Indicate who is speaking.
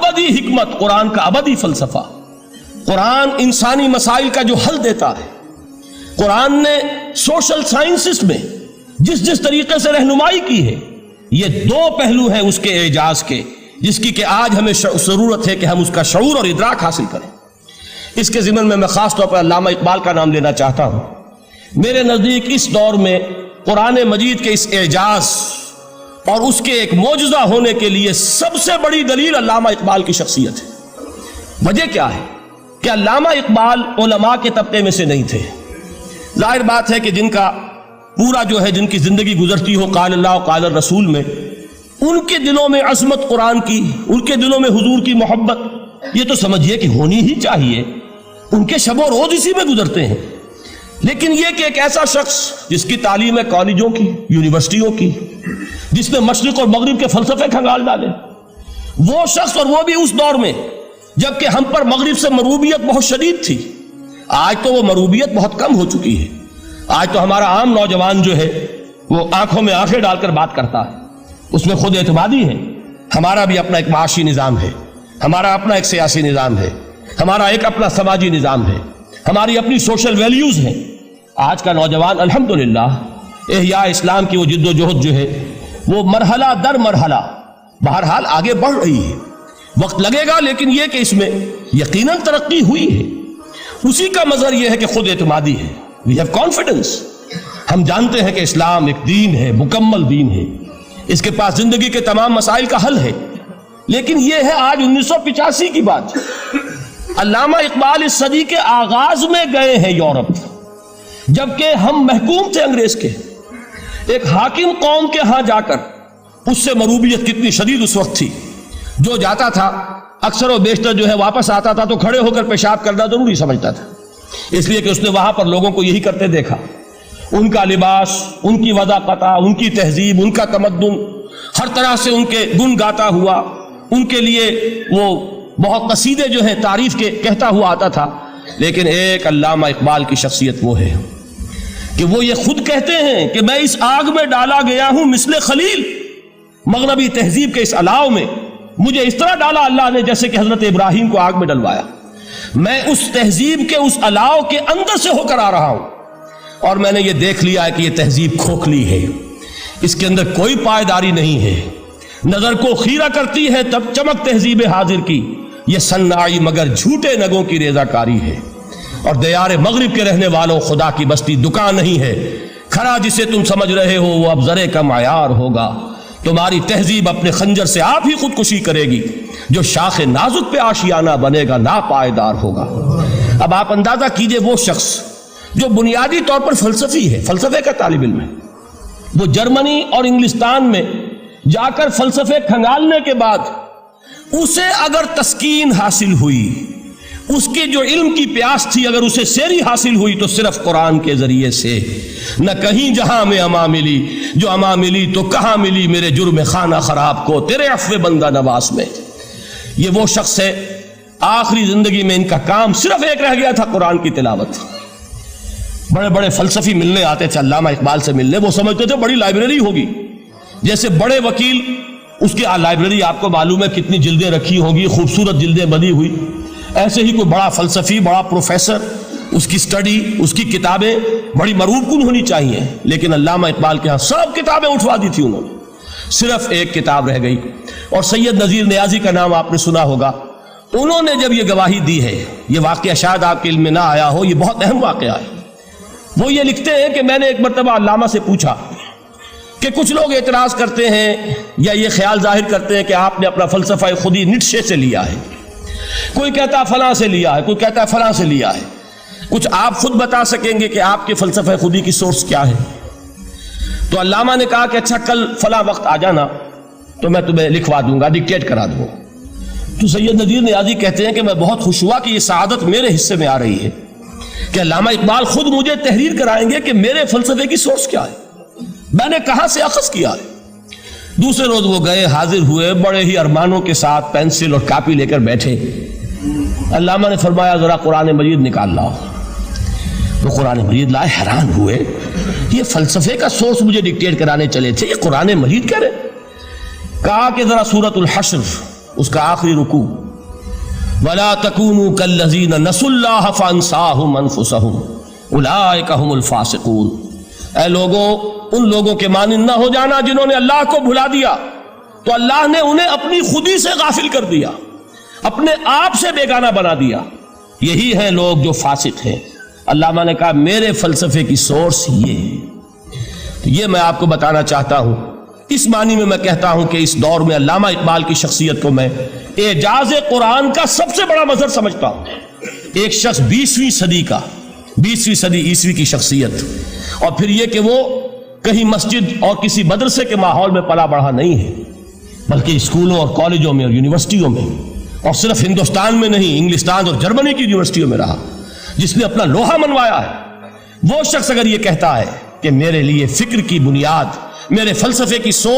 Speaker 1: ابدی حکمت، قرآن کا ابدی فلسفہ، قرآن انسانی مسائل کا جو حل دیتا ہے، قرآن نے سوشل سائنسز میں جس طریقے سے رہنمائی کی ہے، یہ دو پہلو ہیں اس کے اعجاز کے، جس کی کہ آج ہمیں ضرورت ہے کہ ہم اس کا شعور اور ادراک حاصل کریں۔ اس کے ضمن میں خاص طور پر علامہ اقبال کا نام لینا چاہتا ہوں۔ میرے نزدیک اس دور میں قرآن مجید کے اس اعجاز اور اس کے ایک معجزہ ہونے کے لیے سب سے بڑی دلیل علامہ اقبال کی شخصیت ہے۔ وجہ کیا ہے کہ علامہ اقبال علماء کے طبقے میں سے نہیں تھے۔ ظاہر بات ہے کہ جن کا پورا جو ہے جن کی زندگی گزرتی ہو قال اللہ قال الرسول میں، ان کے دلوں میں عظمت قرآن کی، ان کے دلوں میں حضور کی محبت، یہ تو سمجھیے کہ ہونی ہی چاہیے، ان کے شب و روز اسی میں گزرتے ہیں۔ لیکن یہ کہ ایک ایسا شخص جس کی تعلیم ہے کالجوں کی، یونیورسٹیوں کی، جس نے مشرق اور مغرب کے فلسفے کھنگال ڈالے، وہ شخص، اور وہ بھی اس دور میں جبکہ ہم پر مغرب سے مروبیت بہت شدید تھی۔ آج تو وہ مروبیت بہت کم ہو چکی ہے۔ آج تو ہمارا عام نوجوان جو ہے وہ آنکھوں میں آنکھیں ڈال کر بات کرتا ہے، اس میں خود اعتمادی ہے۔ ہمارا بھی اپنا ایک معاشی نظام ہے، ہمارا اپنا ایک سیاسی نظام ہے، ہمارا ایک اپنا سماجی نظام ہے، ہماری اپنی سوشل ویلیوز ہیں۔ آج کا نوجوان الحمدللہ احیاء اسلام کی وہ جد و جہد جو ہے وہ مرحلہ در مرحلہ بہرحال آگے بڑھ رہی ہے۔ وقت لگے گا، لیکن یہ کہ اس میں یقیناً ترقی ہوئی ہے۔ اسی کا مظہر یہ ہے کہ خود اعتمادی ہے۔ We have confidence۔ ہم جانتے ہیں کہ اسلام ایک دین ہے، مکمل دین ہے، اس کے پاس زندگی کے تمام مسائل کا حل ہے۔ لیکن یہ ہے آج 1985 کی بات۔ علامہ اقبال اس صدی کے آغاز میں گئے ہیں یورپ، جبکہ ہم محکوم تھے انگریز کے۔ ایک حاکم قوم کے ہاں جا کر، اس سے مروبیت کتنی شدید اس وقت تھی، جو جاتا تھا اکثر و بیشتر جو ہے واپس آتا تھا تو کھڑے ہو کر پیشاب کرنا ضروری سمجھتا تھا، اس لیے کہ اس نے وہاں پر لوگوں کو یہی کرتے دیکھا۔ ان کا لباس، ان کی وضاقتہ، ان کی تہذیب، ان کا تمدن، ہر طرح سے ان کے گن گاتا ہوا، ان کے لیے وہ بہت قصیدے جو ہیں تعریف کے کہتا ہوا آتا تھا۔ لیکن ایک علامہ اقبال کی شخصیت وہ ہے کہ وہ یہ خود کہتے ہیں کہ میں اس آگ میں ڈالا گیا ہوں مثل خلیل، مغربی تہذیب کے اس الاؤ میں مجھے اس طرح ڈالا اللہ نے جیسے کہ حضرت ابراہیم کو آگ میں ڈلوایا۔ میں اس تہذیب کے اس الاؤ کے اندر سے ہو کر آ رہا ہوں، اور میں نے یہ دیکھ لیا ہے کہ یہ تہذیب کھوکھلی ہے، اس کے اندر کوئی پائیداری نہیں ہے، نظر کو خیرہ کرتی ہے تب چمک تہذیب حاضر کی، یہ صناعی مگر جھوٹے نگوں کی ریزہ کاری ہے، اور دیار مغرب کے رہنے والوں خدا کی بستی دکان نہیں ہے، کھڑا جسے تم سمجھ رہے ہو وہ اب ذرے کا معیار ہوگا، تمہاری تہذیب اپنے خنجر سے آپ ہی خودکشی کرے گی، جو شاخ نازک پہ آشیانہ بنے گا ناپائیدار ہوگا۔ اب آپ اندازہ کیجئے وہ شخص جو بنیادی طور پر فلسفی ہے، فلسفے کا طالب علم ہے، وہ جرمنی اور انگلستان میں جا کر فلسفے کھنگالنے کے بعد اسے اگر تسکین حاصل ہوئی، اس کے جو علم کی پیاس تھی اگر اسے سیری حاصل ہوئی تو صرف قرآن کے ذریعے سے، نہ کہیں جہاں میں اما ملی، جو اما ملی تو کہاں ملی میرے جرم خانہ خراب کو تیرے عفو بندہ نواز میں۔ یہ وہ شخص ہے، آخری زندگی میں ان کا کام صرف ایک رہ گیا تھا، قرآن کی تلاوت۔ بڑے بڑے فلسفی ملنے آتے تھے علامہ اقبال سے ملنے، وہ سمجھتے تھے بڑی لائبریری ہوگی، جیسے بڑے وکیل اس کی لائبریری آپ کو معلوم ہے کتنی جلدیں رکھی ہوگی، خوبصورت جلدیں بنی ہوئی، ایسے ہی کوئی بڑا فلسفی، بڑا پروفیسر، اس کی سٹڈی، اس کی کتابیں بڑی مروب کن ہونی چاہیے۔ لیکن علامہ اقبال کے ہاں سب کتابیں اٹھوا دی تھی انہوں نے، صرف ایک کتاب رہ گئی، اور سید نذیر نیازی کا نام آپ نے سنا ہوگا۔ انہوں نے جب یہ گواہی دی ہے، یہ واقعہ شاید آپ کے علم میں نہ آیا ہو، یہ بہت اہم واقعہ ہے۔ وہ یہ لکھتے ہیں کہ میں نے ایک مرتبہ علامہ سے پوچھا کہ کچھ لوگ اعتراض کرتے ہیں یا یہ خیال ظاہر کرتے ہیں کہ آپ نے اپنا فلسفہ خودی نیٹشے سے لیا ہے، کوئی کہتا فلاں سے لیا ہے، کوئی کہتا فلاں سے لیا ہے، کچھ آپ خود بتا سکیں گے کہ آپ کے فلسفہ خودی کی سورس کیا ہے؟ تو علامہ نے کہا کہ اچھا کل فلاں وقت آ جانا تو میں تمہیں لکھوا دوں گا، ڈکٹیٹ کرا دوں گا۔ تو سید نذیر نیازی کہتے ہیں کہ میں بہت خوش ہوا کہ یہ سعادت میرے حصے میں آ رہی ہے کہ علامہ اقبال خود مجھے تحریر کرائیں گے کہ میرے فلسفے کی سورس کیا ہے، میں نے کہاں سے اخذ کیا ہے۔ دوسرے روز وہ گئے، حاضر ہوئے، بڑے ہی ارمانوں کے ساتھ پینسل اور کاپی لے کر بیٹھے۔ علامہ نے فرمایا ذرا قرآن مجید نکال لاؤ۔ تو قرآن مجید لائے، حیران ہوئے، یہ فلسفے کا سورس مجھے ڈکٹیٹ کرانے چلے تھے، یہ قرآن مجید کہہ رہے۔ کہا کہ ذرا سورۃ الحشر اس کا آخری رکوع، وَلَا تَكُونُوا كَالَّذِينَ نَسُوا اللَّهَ فَأَنسَاهُمْ أَنفُسَهُمْ أُولَٰئِكَ هُمُ الْفَاسِقُونَ۔ اے لوگوں، ان لوگوں کے مانند نہ ہو جانا جنہوں نے اللہ کو بھلا دیا تو اللہ نے انہیں اپنی خودی سے غافل کر دیا، اپنے آپ سے بیگانہ بنا دیا۔ یہی ہیں لوگ جو فاسق ہیں۔ علامہ نے کہا میرے فلسفے کی سورس یہ ہے۔ تو یہ میں آپ کو بتانا چاہتا ہوں، اس معنی میں کہتا ہوں کہ اس دور میں علامہ اقبال کی شخصیت کو میں اعجاز قرآن کا سب سے بڑا مظہر سمجھتا ہوں۔ ایک شخص 20ویں صدی عیسوی کی شخصیت، اور پھر یہ کہ وہ کہیں مسجد اور کسی مدرسے کے ماحول میں پلا بڑھا نہیں ہے، بلکہ اسکولوں اور کالجوں میں اور یونیورسٹیوں میں، اور صرف ہندوستان میں نہیں، انگلستان اور جرمنی کی یونیورسٹیوں میں رہا، جس نے اپنا لوہا منوایا ہے۔ وہ شخص اگر یہ کہتا ہے کہ میرے لیے فکر کی بنیاد، میرے فلسفے کی سوچ